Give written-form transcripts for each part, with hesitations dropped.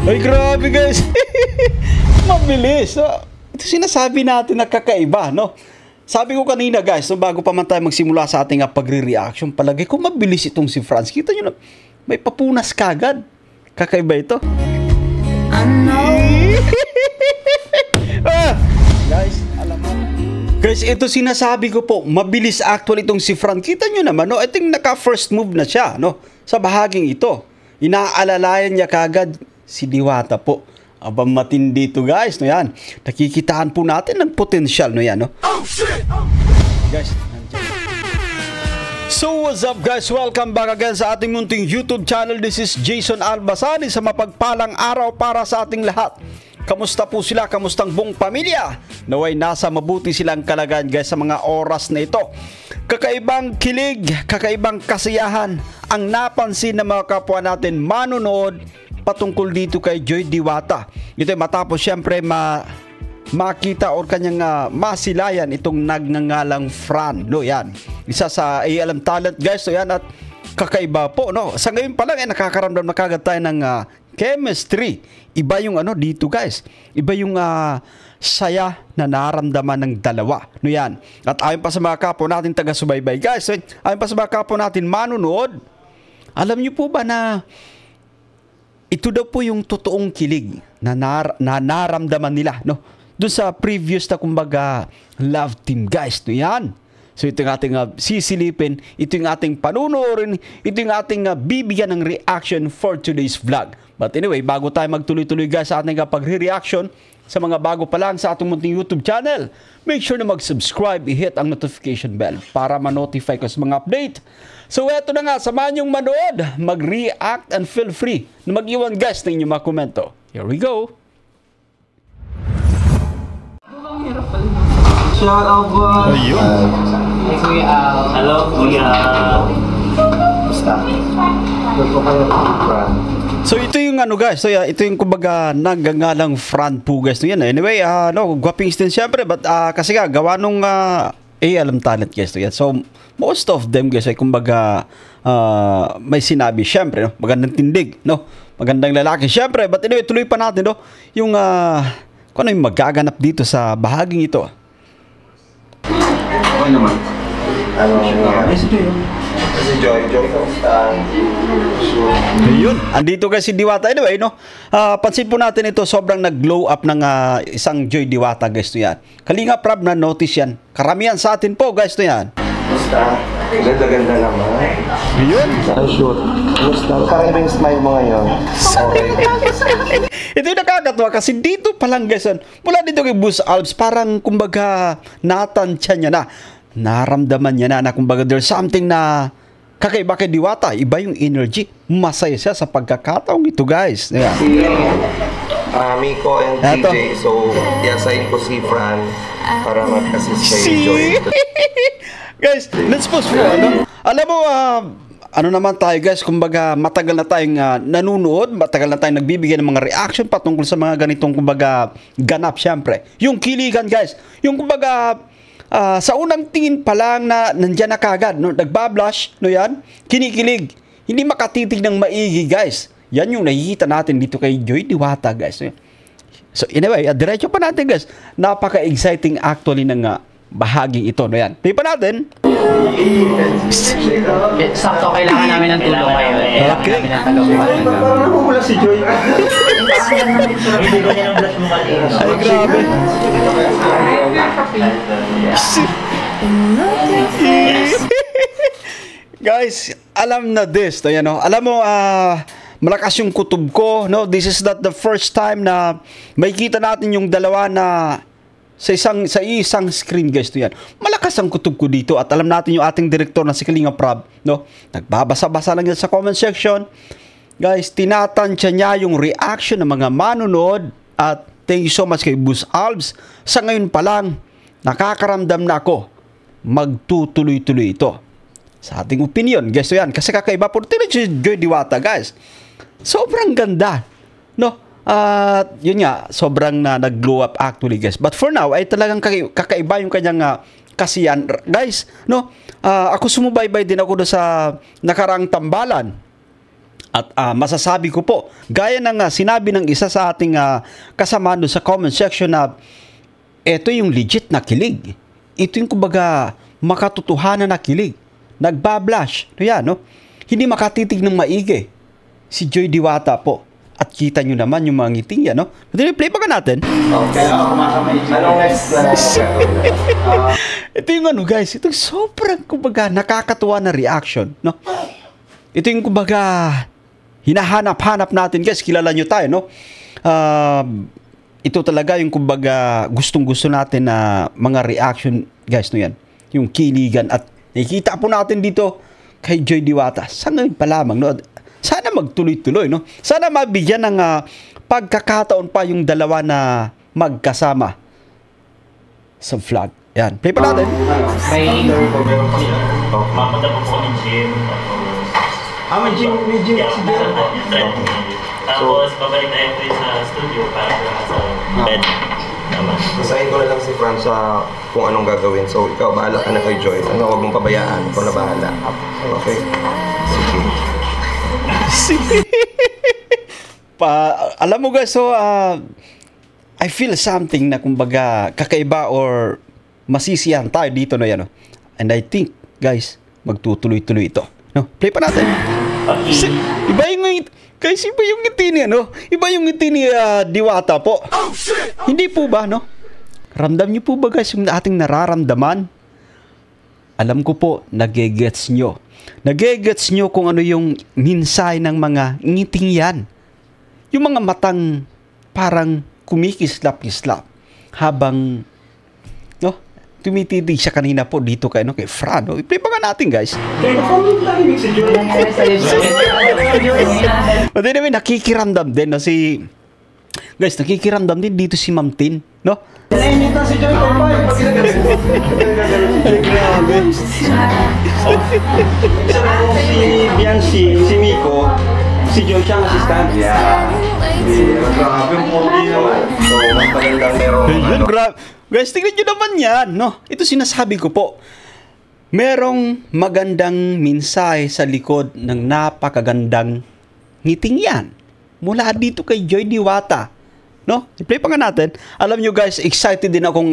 Ay, grabe guys. Mabilis. Ito sinasabi natin na kakaiba, no? Sabi ko kanina guys, no, bago pa man tayo magsimula sa ating pagre-reaction, palagay ko mabilis itong si Franz. Kita nyo na, may papunas kagad. Kakaiba ito. Guys, alam mo. Guys, ito sinasabi ko po, mabilis actually itong si Franz. Kita nyo naman, no? Ito yung naka-first move na siya, no? Sa bahaging ito. Inaalalayan niya kagad si Diwata po. Abang matindi ito guys, no yan. Nakikitaan po natin ng potensyal, no yan, no? Oh shit! Oh. Guys, nandiyan. So what's up guys? Welcome back again sa ating munting YouTube channel. This is Jason Albasani sa mapagpalang araw para sa ating lahat. Kamusta po sila? Kamustang buong pamilya? Naway nasa mabuti silang kalagayan guys sa mga oras na ito. Kakaibang kilig, kakaibang kasiyahan ang napansin ng mga kapwa natin manonood patungkol dito kay Joy Diwata. Ito ay matapos syempre makita or kanyang masilayan itong nagngangalang Fran, no yan. Isa sa ALM talent guys, so yan, at kakaiba po, no. Sa ngayon pa lang nakakaramdam na kagad tayo ng chemistry. Iba yung dito guys. Iba yung saya na naramdaman ng dalawa, no yan. At ayon pa sa mga kapwa natin taga-subaybay guys, so, ayon pa sa mga kapwa natin manonood, alam niyo po ba na ito daw po yung totoong kilig na naramdaman nila, no? Doon sa previous na kumbaga love team guys, no yan. So ito yung ating sisilipin, ito yung ating panunuorin, ito yung ating bibigyan ng reaction for today's vlog. But anyway, bago tayo magtuloy-tuloy guys sa ating pag-reaction sa mga bago pa lang sa ating munting YouTube channel, make sure na mag-subscribe, i-hit ang notification bell para ma-notify ko sa mga update. So eto na nga, samahan yung manood, mag-react and feel free na mag-iwan guys ng inyong mga komento. Here we go! Shout out boy! Ayun! Hello kuya! Basta? Good po kayo, Fran. So ito yung guys, so ito yung kumbaga nagngangalang Fran po guys. So yan, anyway, gwaping din syempre, but kasi gawa nung alam talent guys. So yan, so most of them guys ay kumbaga may sinabi syempre, no? Magandang tindig, no? Magandang lalaki syempre, but anyway, tuloy pa natin, no? Yung kung ano yung magaganap dito sa bahaging ito. Okay naman. Si Joy, kamusta? Ayun, andito kasi si Diwata. Anyway, no? Pansin po natin ito, sobrang nag-glow up ng isang Joy Diwata, guys, to yan. Kalinga Prab na notice yan. Karamihan sa atin po, guys, to yan. Kamusta? Ganda-ganda naman. Ayun. Shoot. Kamusta? Parang iba yung smile mo ngayon. Okay. Ito yung nakakatawa kasi dito pa lang, guys, mula dito kay Boss Alps, parang kumbaga natansya niya na. Naramdaman niya na kumbaga there's something na kakaiba kay Diwata. Iba yung energy. Masaya siya sa pagkakataong ito, guys. Ayan. Si Miko and TJ. So, yasayin ko si Fran para mag-assist kay Joy. Guys, let's pause for alam mo, ano naman tayo guys, kumbaga matagal na tayong nanunood, matagal na tayong nagbibigay ng mga reaction patungkol sa mga ganitong kumbaga ganap syempre. Yung kiligan guys, yung kumbaga sa unang tingin pa lang na nandyan na kagad, no? Nagbablush, no yan? Kinikilig. Hindi makatitig ng maigi, guys. Yan yung nakikita natin dito kay Joy Diwata, guys. So, anyway, diretso pa natin, guys. Napaka-exciting actually ng bahaging ito, no yan? Play pa natin. Sakto, kailangan namin ng tulong ngayon. Okay. Parang namumula si Joy. Ay, grabe. Guys, alam na this, no, yan, no? Alam mo, malakas yung kutob ko, no? This is not the first time na makikita natin yung dalawa na sa isang screen, guys, to yan. Malakas ang kutob ko dito at alam natin yung ating direktor na si Kalinga Prab, no? Nagbabasa-basa lang yan sa comment section. Guys, tinatansya niya yung reaction ng mga manonood at thank you so much kay Boss Alps. Sa ngayon pa lang, nakakaramdam na ako magtutuloy-tuloy ito. Sa ating opinion, guys, to yan. Kasi kakaiba po, tingnan si Joy Diwata, guys. Sobrang ganda, no? At yun nga, sobrang nag-glow up actually, guys. But for now, ay talagang kakaiba yung kanyang kasiyan. Guys, no? Ako sumubaybay din ako doon sa nakaraang tambalan. At masasabi ko po, gaya ng sinabi ng isa sa ating kasama doon sa comment section na ito yung legit na kilig. Ito yung kumbaga makatotohanan na kilig. Nagbablush. Yan, no? Hindi makatitig ng maigi. Si Joy Diwata po. At kita nyo naman yung mga ngiting yan, no? Play pa ka natin. Okay. Anong next na Ito yung ano guys, ito yung sobrang kumbaga nakakatuwa na reaction, no? Ito yung kumbaga hinahanap-hanap natin guys, kilala nyo tayo, no? Ito talaga yung kumbaga gustong-gusto natin na mga reaction guys, no yan? Yung kiligan at nakikita po natin dito kay Joy Diwata. Sa ngayon pa lamang, no? Sana magtuloy-tuloy, no? Sana mabigyan ng pagkakataon pa yung dalawa na magkasama sa vlog. Yan. Play pa natin. Mapunta po kami gym. May gym si Joy. Tapos babalik tayo po sa studio para sa bed naman. Basahin ko na lang si Fran sa kung anong gagawin. So, ikaw, bahala ka na kay Joy. Huwag mong pabayaan. Ikaw na bahala. Okay? Sige. Alam mo guys, so, I feel something na kumbaga kakaiba or masisiyahan tayo dito na yan. No? And I think, guys, magtutuloy-tuloy ito. No? Play pa natin. Iba yung guys, iba yung ngiti niya, no? Iba yung ngiti ni Diwata po. Hindi po ba, no? Ramdam niyo po ba guys yung ating nararamdaman? Alam ko po, nagegets nyo. Nagegets nyo kung ano yung minsay ng mga ngiting yan. Yung mga matang parang kumikislap-kislap habang no, tumititig siya kanina po dito kay Fran. No? I-play pa nga natin guys. But anyway, nakikiramdam din no, si guys, nakikiramdam din dito si Ma'am Tin, no? Nainita si Joy Tombay. Ay, grabe. Si Biancy, si Miko, si Joy siyang assistant. Yeah. Grabe yung pogi naman. So, mas magandang merong Grabe. Guys, tingnan nyo naman yan, no? Ito sinasabi ko po. Merong magandang mensahe sa likod ng napakagandang ngiting yan. Mula dito kay Joy Diwata. No? I-play pa nga natin. Alam nyo guys, excited din akong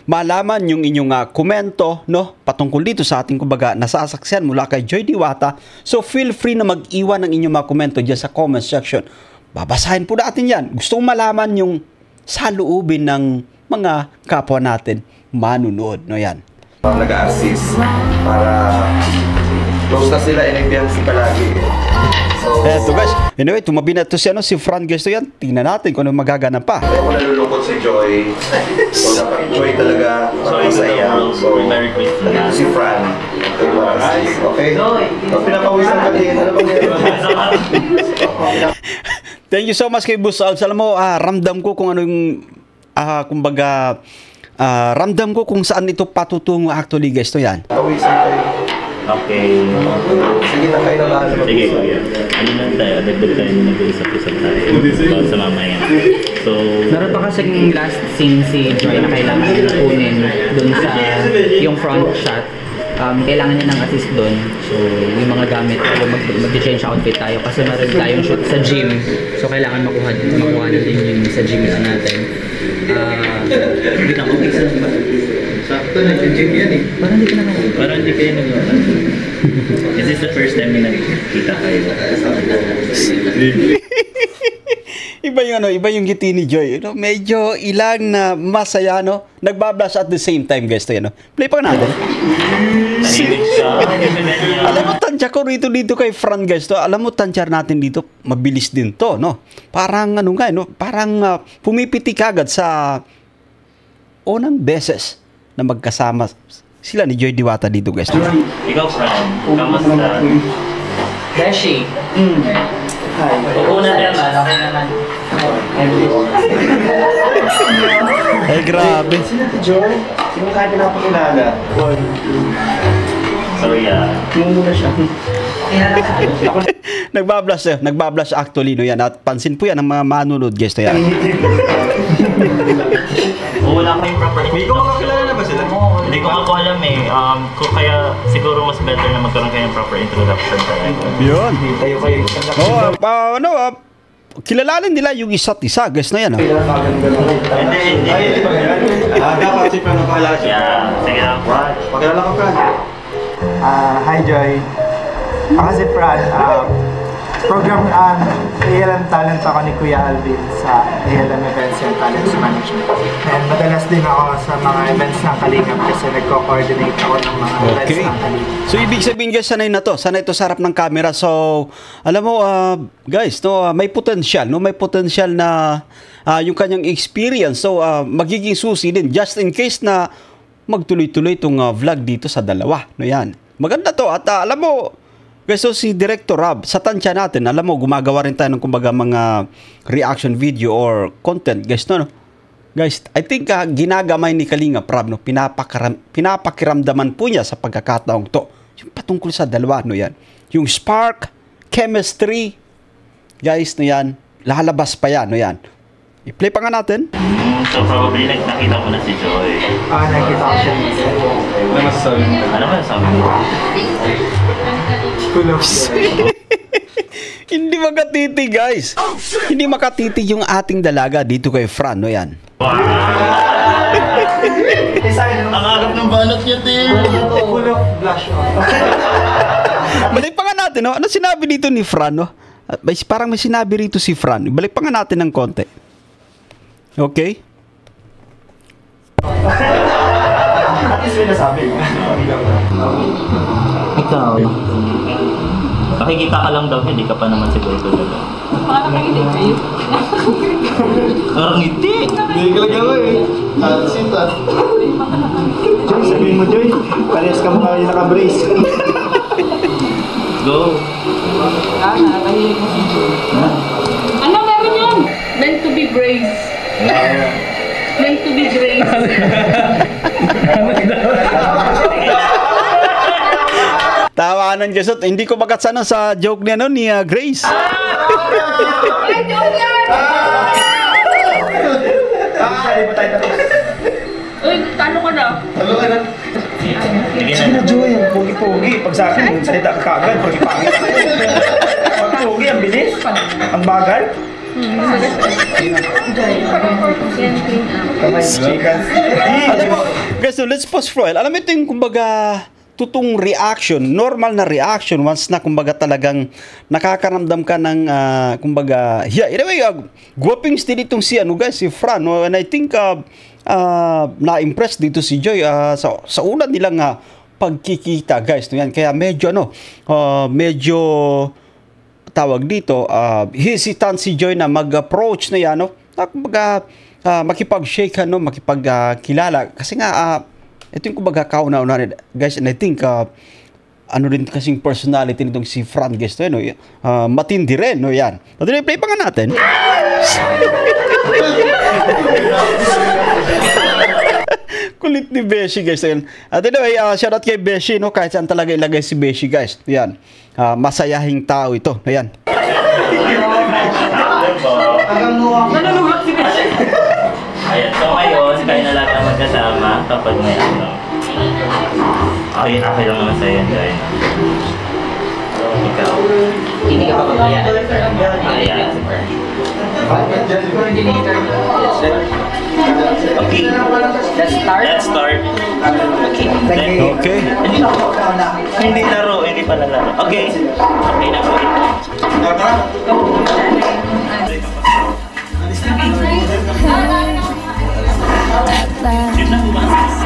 malaman yung inyong komento, no? Patungkol dito sa ating kumbaga nasasaksihan mula kay Joy Diwata. So feel free na mag-iwan ng inyong mga komento dyan sa comment section. Babasahin po natin yan. Gusto kong malaman yung saloobin ng mga kapwa natin manunood, no yan. nag-assist para close na sila and Biancy palagi. So, eto guys, anyway, tumabi na ito si Fran Gesto yan. Tingnan natin kung ano magaganap pa. kaya ko nalulungkot si Joy. So, dapat Joy talaga masaya. So, nandito si Fran. Okay? Pag pinapawisan ka din, ano ba Thank you so much kay Boss Alz. Alam mo, ramdam ko kung anong, kumbaga, ramdam ko kung saan ito patutungo actually guys. Ito yan. Pawisan kayo. Okay. Sige na kayo na lahat. Sige, kuya. Ano lang tayo, dagdag tayo na nag-uusap-usap tayo about sa mamaya. So, Meron pa kasing last scene si Joy na kailangan kunin dun sa yung front shot. Kailangan niya ng assist dun. So, yung mga gamit, mag-change outfit tayo kasi meron tayong shoot sa gym. So, kailangan makuha na din yung sa gym natin. Hindi na okay sa ba? Sakto na yung gym yan eh. parang hindi kayo nag-uusap. This is the first time na nagkita kayo. Iba yung ngiti ni Joy. No? Medyo ilang na masaya, no? Nagbablush at the same time, guys. To, yan, no? Play pa natin. Tahimik siya. Alam mo, tansya ko dito kay Fran, guys. To. Alam mo, tansya natin dito, mabilis din to, no? Parang, ano nga, no? Parang pumipitik agad sa unang beses na magkasama sila ni Joy Diwata dito, guys. Ikaw, Fran, kamusta? Beshi. Una din. Ay, grabe. Sino si Joy? Sino kahit pinapakilala? So, yeah. Muna siya. Nagbablush actually, no yan. At pansin po yan ng mga manunod, guys. To yan. Wala pa yung proper Miko, makakilala na ba sila? Hindi ko nga po alam eh. Kaya siguro mas better na magkaroon kayo ng proper introduction talaga. Yun. Tayo kayo. Kilalanin nila yung isa't isa. Guys na yan. Hindi. Dapat si Fran makakilala siya. Yeah, sige lang. Pakilala ka, Fran. Hi Joy. Ako si Fran. Program ALM Talent ako ni Kuya Alvin sa ALM Events and Talent Management. And madalas din ako sa mga events ng Kalingap kasi nagko-coordinate ako ng mga events ng Kalingap. So ibig sabihin guys, sanay na to. Sanay to sa harap ng camera. So alam mo guys, no, may potential, no, may potential na yung kanyang experience. So magiging susi din just in case na magtuloy-tuloy itong vlog dito sa dalawa. No, yan. Maganda to. At alam mo, guys, so si Director Rob, sa tansya natin, alam mo, gumagawa rin tayo ng kumbaga mga reaction video or content. Guys, no? Guys, I think ginagamay ni Kalingap Rob, no? Pinapakiramdaman po niya sa pagkakataong to. Yung patungkol sa dalawa, no yan. Yung spark, chemistry, guys, no yan. Lalabas pa yan, no yan. I-play pa nga natin. So probably nakita mo na si Joy. Nakita ko siya. Ano masasabi mo? Ano ba sabi mo? Hindi makatiti, guys. Hindi makatiti yung ating dalaga dito kay Fran, no yan. Ang agap ng banat niya, din. Full of blush. Balik pa nga natin, no? Ano sinabi dito ni Fran, no? Parang may sinabi rito si Fran. Balik pa nga natin ng konti. Okay? At least may nasabi. Ikaw. Nakikita ka lang daw, hindi ka pa naman siguro talaga. Baka nakangiti kayo. Nakangiti! Hindi ka lang gawin eh. Sita. Joy, sabihin mo Joy. Parehas ka mukha yung naka-brace. Go! Nakakahilig mo si Joy. Ano meron yun? Meant to be brave. Meant to be brave. Tawanan Diyos. Hindi ko magkatsana sa joke niya, no, ni Grace. Ay, joke yan! Uy, talo ka na. Sige na Joy, ang pogi-pogi. Pag sa akin, salita ka kaagad. Pogi-pangit. Pag pogi, ang bilis. Ang bagal. Guys, so let's pause for a while. Alam mo ito yung kumbaga tutong reaction, normal na reaction once na kumbaga talagang nakakaramdam ka ng kumbaga, yeah, anyway, guwaping still itong si ano guys, si Fran, no? And I think na-impress dito si Joy sa una nilang pagkikita guys, no? Yan, kaya medyo medyo tawag dito, hesitant si Joy na mag-approach na yan, no? Kumbaga, makipag-shake, no? Makipagkilala. Kasi nga, ito yung kumbaga kauna-una rin, guys, and I think, ano rin kasing personality nitong si Fran, guys, no? Matindi rin, no? Yan. At play pa nga natin. Kulit ni Beshi, guys. At anyway, shoutout kay Beshi, no? Kahit saan talaga ilagay si Beshi, guys. Yan. Masayahing tao ito. Ayan. Nalulungat si Beshi. Ayan, so ngayon, kayo na lahat ang magkasama kapag may ano. Okay lang naman sa'yo yan, Joy. Ikaw. Hindi ka pa mamaya. Ayan. Okay. Let's start. Okay. Okay. Hindi laro, hindi pala laro. Okay. Okay na po ito. Yun na bumasas.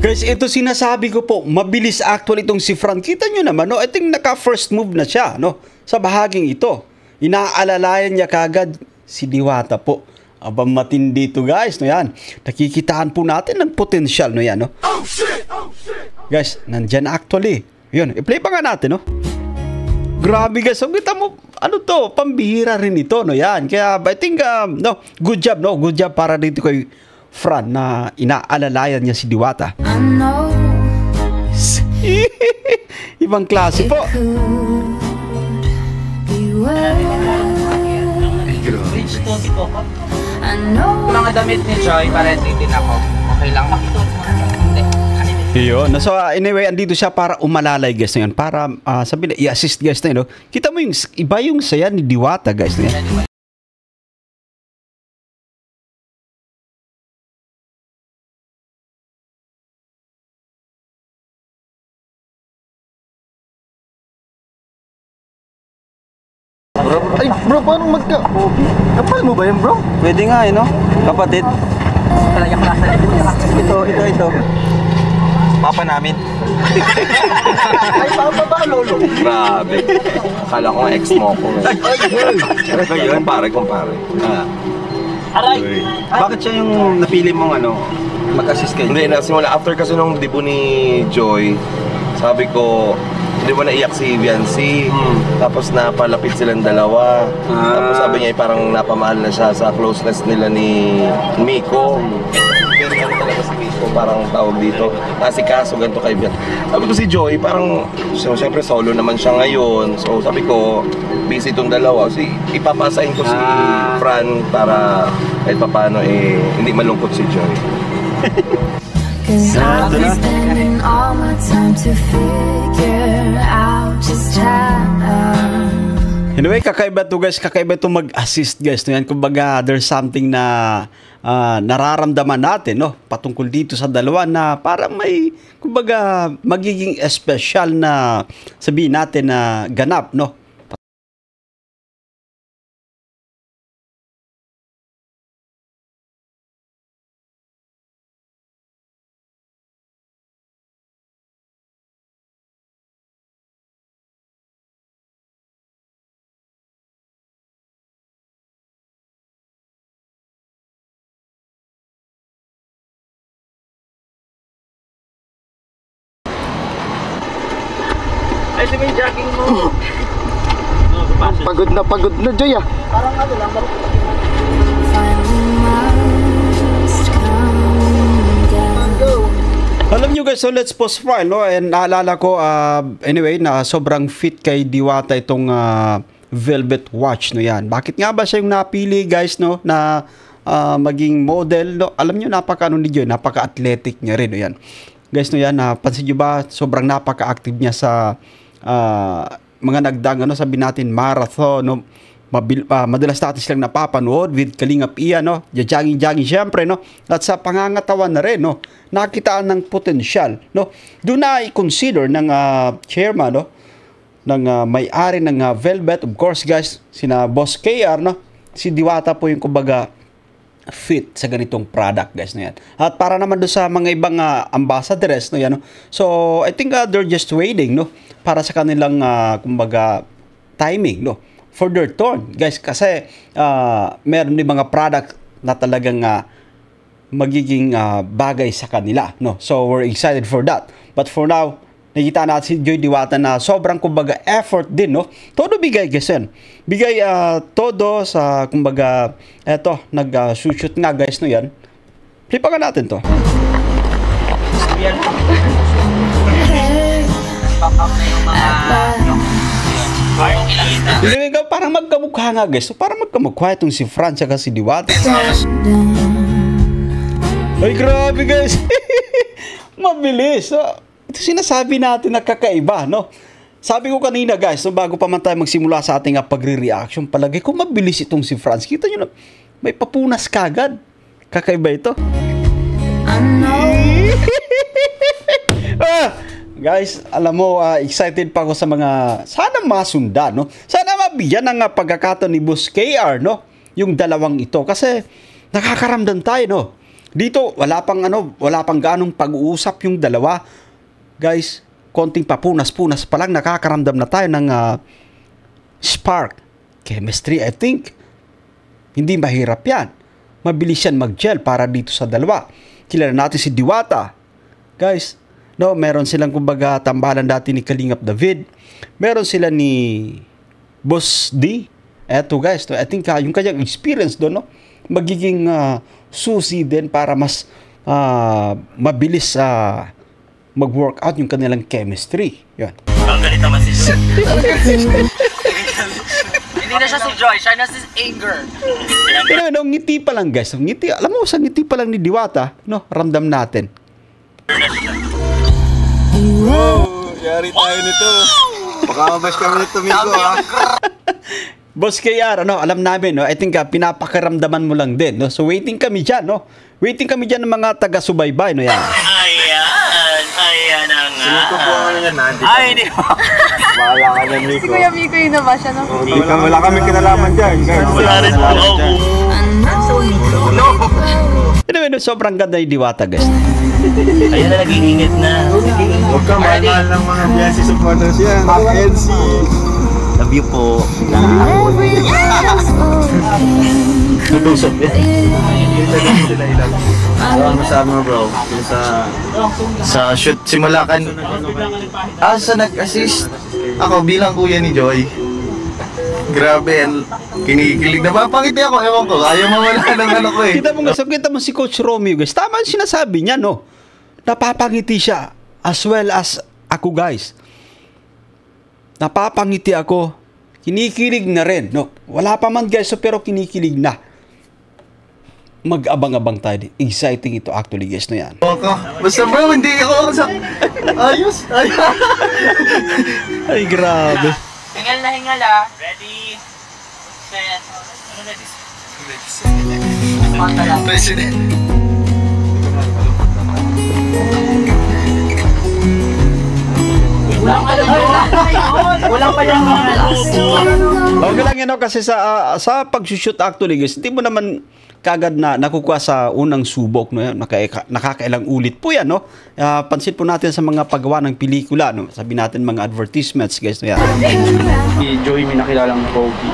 Guys, ito sinasabi ko po, mabilis actually itong si Fran. Kita nyo naman, no? I think naka-first move na siya, no? Sa bahaging ito. Inaalalayan niya kagad si Diwata po. Aba, matindi ito, guys, no? Yan. Nakikitaan po natin ng potensyal, no? Yan, no? Oh, shit! Oh, shit! Guys, nandyan actually. Yun, i-play pa nga natin, no? Grabe, guys. So, kita mo, ano to? Pambihira rin ito, no? Yan. Kaya, I think, no? Good job, no? Good job para dito kay Fran na inaalalayan niya si Diwata. Ibang klase po. Mga damit ni Joy, para din ako. Okay lang, makituot mo na. Yun. So anyway, andito siya para umalalay guys na yun. Para sabi na, i-assist guys na yun. No? Kita mo yung iba yung saya ni Diwata guys na yan. Ay, bro, paano kapal mo ba yan, bro? Pwede nga no? Kapatid. Ito. Papa namin. Ay, papa ba, lolo? Grabe. Akala ko nga ex mo ko. Ano yun? Kumpare. Aray! Bakit siya yung napili mong mag-assist kayo? Hindi, nasimula. After kasi nung debut ni Joy, sabi ko, hindi mo naiyak si Viancy. Tapos napalapit silang dalawa. Tapos sabi niya parang napamahal na siya sa closeness nila ni Miko. Pero ano talaga si Miko, parang tawag dito. Kasi kaso ganito kay Vian. Sabi ko si Joy, parang siyempre solo naman siya ngayon. So sabi ko, busy itong dalawa. So, ipapasahin ko si Fran para kahit paano hindi malungkot si Joy. Cause I've been spending all my time to figure out just how. Anyway, kakaiba to guys, kakaiba to mag-assist guys. No? Yan, kumbaga, there's something na nararamdaman natin, no? Patungkol dito sa dalawa na parang may, kumbaga, magiging special na sabihin natin na ganap, no? Ay, di ba yung jogging mo? Pagod na, Joy ah. Parang lang, Alam nyo guys, so let's pause file, no? And naalala ko, anyway, na sobrang fit kay Diwata itong Velvet Watch, no yan. Bakit nga ba siya yung napili guys, no? Na maging model, no? Alam nyo, napaka-ano ni Joy, napaka-athletic niya rin, no yan. Guys, no yan, pansin nyo ba, sobrang napaka-active niya sa mga nagdang, sabi natin, marathon, no? Madalas natin silang napapanood with Kalingap Ian, no? Jogging, syempre, no? At sa pangangatawan na rin, no? Nakitaan ng potensyal, no? Doon na i-consider ng chairman, no? Ng may-ari ng Velvet, of course, guys, sina Boss KR, no? Si Diwata po yung kumbaga fit sa ganitong product guys na yan. At para naman doon sa mga ibang ambassadors, no, yan, no? So I think they're just waiting, no, para sa kanilang kumbaga timing, no, for their turn guys, kasi meron din mga product na talagang magiging bagay sa kanila, no. So we're excited for that, but for now nakita natin si Joy Diwata na sobrang kumbaga effort din, no? Todo bigay guys yan. Bigay todo sa kumbaga eto, nag-shoot nga guys, no yan. Flipan ka natin to. Parang magkamukha nga guys. So, parang magkamukha itong si Fran at si Diwata. Ay grabe guys. Mabilis. Ito sinasabi natin na kakaiba, no? Sabi ko kanina guys, so bago pa man tayo magsimula sa ating pagre-reaction, palagay ko mabilis itong si Franz. Kita nyo na, may papunas kagad. Kakaiba ito. Guys, alam mo, excited pa ako sa mga, sana masunda, no? Sana mabigyan ng pagkakataon ni Boss KR, no? Yung dalawang ito. Kasi nakakaramdam tayo, no? Dito, wala pang ganong pag-uusap yung dalawa. Guys, konting papunas-punas pa lang, nakakaramdam na tayo ng spark. Chemistry, I think. Hindi mahirap yan. Mabilis yan mag-gel para dito sa dalawa. Kilala natin si Diwata. Guys, no, meron silang kumbaga tambalan dati ni Kalingap David. Meron sila ni Boss D. Eto guys, no, I think yung kanyang experience doon, no, magiging susi din para mas mabilis mag-workout yung kanilang chemistry. Yan. Ang galit naman si Joy. Hindi Hindi na siya si Joy, siya na si Anger. Pero no, ngiti pa lang guys. Ngiti, alam mo, sa ngiti pa lang ni Diwata, no, ramdam natin. Yari tayo nito. Baka mabas kami nito, Miko, ha? Boss KR, ano, alam namin, no? I think pinapakaramdaman mo lang din, no? So waiting kami dyan, no? Waiting kami dyan ng mga taga-subaybay, no? Yan. Ayan na nga. Sino ko po ang yan, nandito? Ay, hindi mo. Bahala ka na, Miko. Si Kuya Miko yun na ba siya, no? Wala kami kinalaman dyan. Wala rin po ako. Anyway, no, sobrang ganda yung Diwata, guys. Ayun na, nag-iingit na. Huwag ka mahal ng mga Biansi supporters yan. NC. Love you po. Tutusok yan. Ano masabi mo, bro? Sa shoot, simula kan. Sa nag-assist, ako bilang kuya ni Joy. Grabe, kinikilig na. Mapangiti ako, ewan ko. Ayaw mawala ng ano ko eh. Kita mo si Coach Romeo, guys. Tama yung sinasabi niya, no? Napapangiti siya as well as ako, guys. Napapangiti ako. Kinikilig na rin, no? Wala pa man, guys, pero kinikilig na. Mag-abang-abang tayo. Exciting ito actually, guys, no yan. Basta bro, hindi ako sa... Ayos. Ay, grabe. Hingal na hingal, ah. Ready, set, ano na this? President. Walang pa yung mga Okay lang yan, no? Kasi sa pag-shoot actually, guys, hindi mo naman kagad na nakukuha sa unang subok, no? Nakakailang ulit po yan, no? Pansin po natin sa mga paggawa ng pelikula, no? Sabi natin mga advertisements, guys, no? Yan. Si Joy may nakilalang pogi.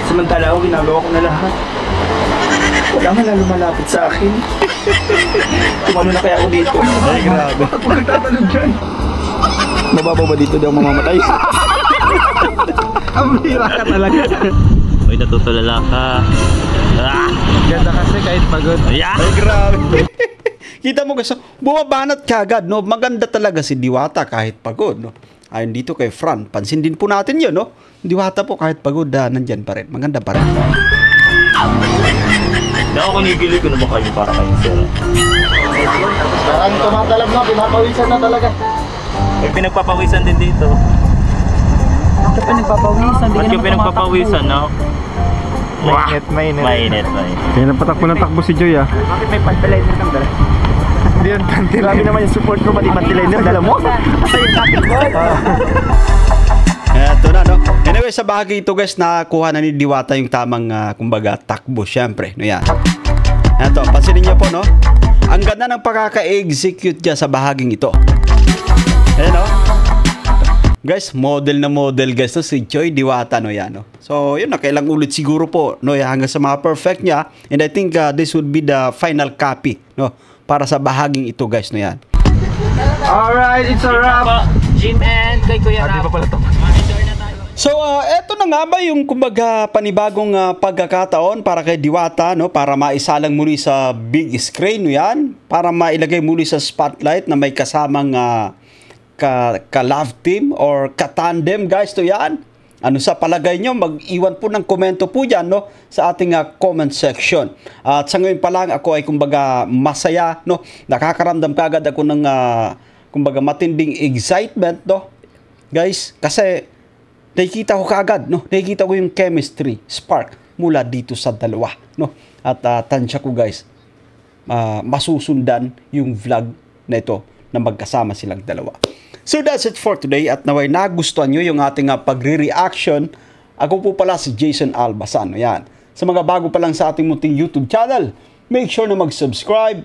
Samantala ako, ginagawa ko na lahat. Wala man na lumalapit sa akin. Tumano na kaya ako dito. Ay, grabe. Ako nagtatanong dyan. Mababaw ba dito daw mamamatay? Ang bira ka talaga. Uy, natutulala ka. Ganda kasi kahit pagod. Yeah. Ay, grabe. Kita mo guys, bumabanat kagad, no? Maganda talaga si Diwata kahit pagod, no? Ayun dito kay Fran, pansin din po natin yun, no? Diwata po kahit pagod, nandyan pa rin. Maganda pa rin. Hindi ako kinigilig ko na ba kayo para kayo, sir? Parang tumatalab na, pinapawisan na talaga. May pinagpapawisan din dito. Bakit pinagpapawisan? Ba't yung pinagpapawisan, no? Mainit. Mainit. Kaya napatakbo ng takbo si Joy, ah. Bakit may pantaliner ng dala? Hindi yan pantilay. Grabe naman yung support ko, pati pantilay na dala mo. Sa'yo sa akin, boy. Eto na, no? Anyway, sa bahagi ito, guys, nakuha na ni Diwata yung tamang, kumbaga, takbo, syempre. No, yan. Eto, pansinin niyo po, no? Ang ganda ng pagkaka-execute niya sa bahaging ito. Ayan, no? Guys, model na model, guys, no? Si Joy Diwata, no, yan, no? So, yun, nakailang ulit siguro po, no? Hanggang sa mga perfect niya. And I think this would be the final copy, no? Para sa bahaging ito, guys, no, yan. Alright, it's a wrap. Jim and kay Kuya Rap. Di pa pala ito. So, eto na nga ba yung kumbaga panibagong pagkakataon para kay Diwata, no? Para maisalang muli sa big screen, no, yan? Para mailagay muli sa spotlight na may kasamang ka-love team or ka-tandem, guys, to yan. Ano sa palagay nyo? Mag-iwan po ng komento po dyan, no? Sa ating comment section. At sa ngayon pa lang, ako ay kumbaga masaya, no? Nakakaramdam kagad ako ng kumbaga matinding excitement, no? Guys, kasi nakikita ko kagad, no? Nakikita ko yung chemistry, spark mula dito sa dalawa, no? At tansya ko, guys, masusundan yung vlog na ito na magkasama silang dalawa. So that's it for today at naway nagustuhan nyo yung ating pagre-reaction. Ako po pala si Jason Albazan. Yan. Sa mga bago pa lang sa ating munting YouTube channel, make sure na mag-subscribe,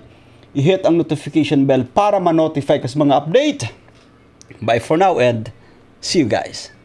i-hit ang notification bell para ma-notify ka sa mga update. Bye for now and see you guys.